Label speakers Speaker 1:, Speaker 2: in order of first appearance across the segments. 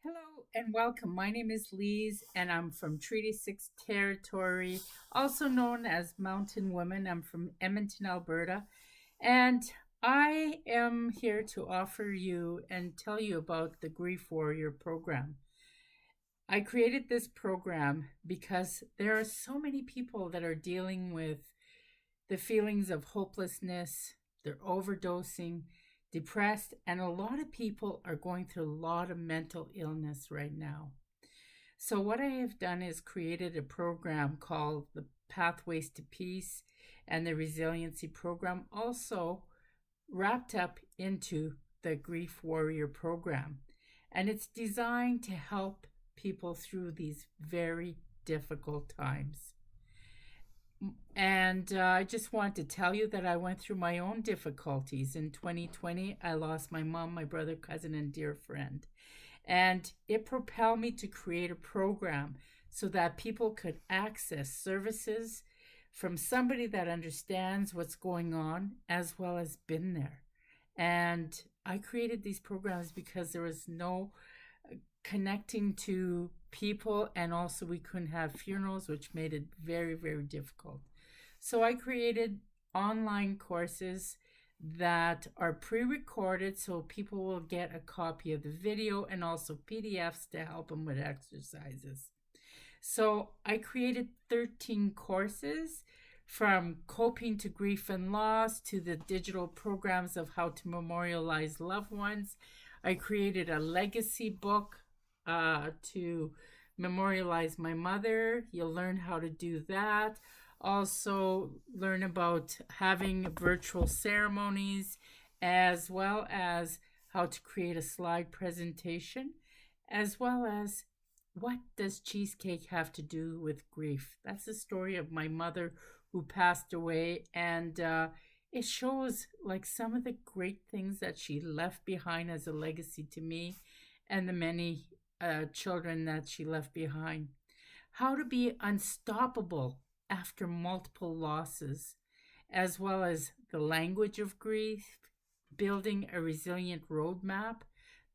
Speaker 1: Hello and welcome. My name is Lise and I'm from Treaty 6 Territory, also known as Mountain Women. I'm from Edmonton, Alberta, and I am here to offer you and tell you about the Grief Warrior program. I created this program because there are so many people that are dealing with the feelings of hopelessness, they're overdosing, depressed, and a lot of people are going through a lot of mental illness right now. So, what I have done is created a program called the Pathways to Peace and the Resiliency Program, also wrapped up into the Grief Warrior program. And it's designed to help people through these very difficult times. And I just want to tell you that I went through my own difficulties. In 2020, I lost my mom, my brother, cousin, and dear friend. And it propelled me to create a program so that people could access services from somebody that understands what's going on as well as been there. And I created these programs because there was no connecting to people, and also we couldn't have funerals, which made it very, very difficult. So I created online courses that are pre-recorded so people will get a copy of the video and also PDFs to help them with exercises. So I created 13 courses from coping to grief and loss to the digital programs of how to memorialize loved ones. I created a legacy book to memorialize my mother. You'll learn how to do that. Also, learn about having virtual ceremonies as well as how to create a slide presentation, as well as what does cheesecake have to do with grief? That's the story of my mother who passed away, and it shows like some of the great things that she left behind as a legacy to me and the many children that she left behind. How to be unstoppable after multiple losses, as well as the language of grief, building a resilient roadmap,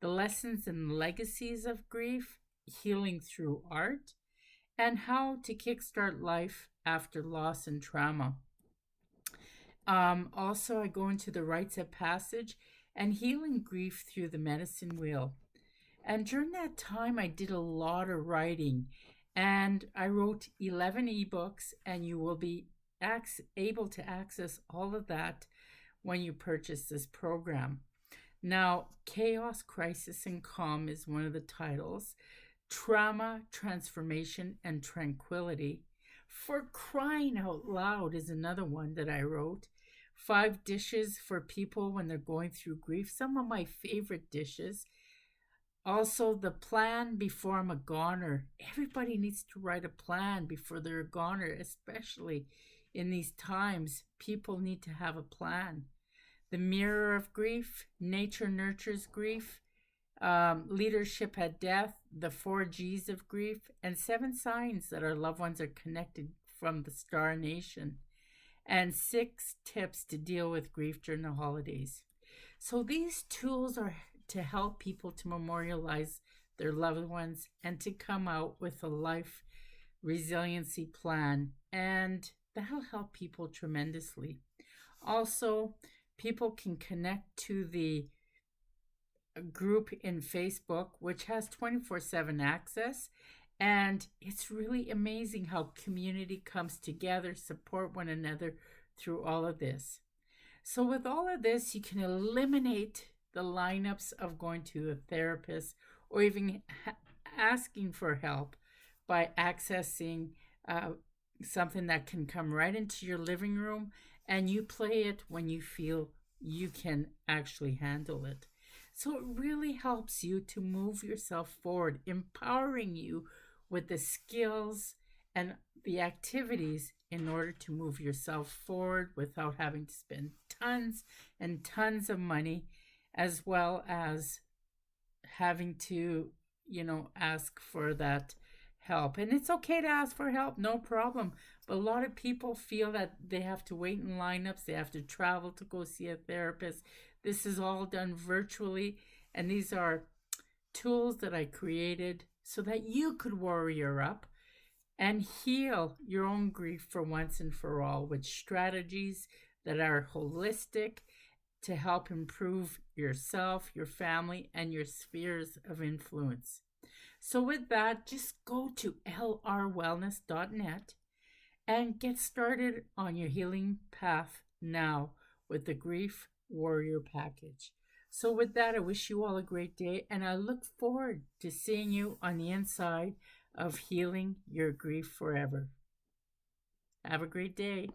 Speaker 1: the lessons and legacies of grief, healing through art, and how to kickstart life after loss and trauma. Also, I go into the rites of passage and healing grief through the medicine wheel. And during that time, I did a lot of writing, and I wrote 11 ebooks, and you will be able to access all of that when you purchase this program. Now, Chaos, Crisis, and Calm is one of the titles. Trauma, Transformation, and Tranquility. For Crying Out Loud is another one that I wrote. 5 dishes for people when they're going through grief. Some of my favorite dishes. Also, the plan before I'm a goner. Everybody needs to write a plan before they're a goner, especially in these times. People need to have a plan. The Mirror of Grief, Nature Nurtures Grief, Leadership at Death, the 4 Gs of Grief, and 7 signs that our loved ones are connected from the Star Nation, and 6 tips to deal with grief during the holidays. So these tools are to help people to memorialize their loved ones and to come out with a life resiliency plan, and that'll help people tremendously. Also, people can connect to the group in Facebook, which has 24/7 access. And it's really amazing how community comes together, support one another through all of this. So, with all of this, you can eliminate the lineups of going to a therapist or even asking for help by accessing something that can come right into your living room, and you play it when you feel you can actually handle it. So it really helps you to move yourself forward, empowering you with the skills and the activities in order to move yourself forward without having to spend tons and tons of money, as well as having to, ask for that help. And it's okay to ask for help, no problem. But a lot of people feel that they have to wait in lineups, they have to travel to go see a therapist. This is all done virtually, and these are tools that I created so that you could warrior up and heal your own grief for once and for all with strategies that are holistic to help improve yourself, your family, and your spheres of influence. So, with that, just go to lrwellness.net and get started on your healing path now with the Grief Warrior Package. So, with that, I wish you all a great day, and I look forward to seeing you on the inside of healing your grief forever. Have a great day.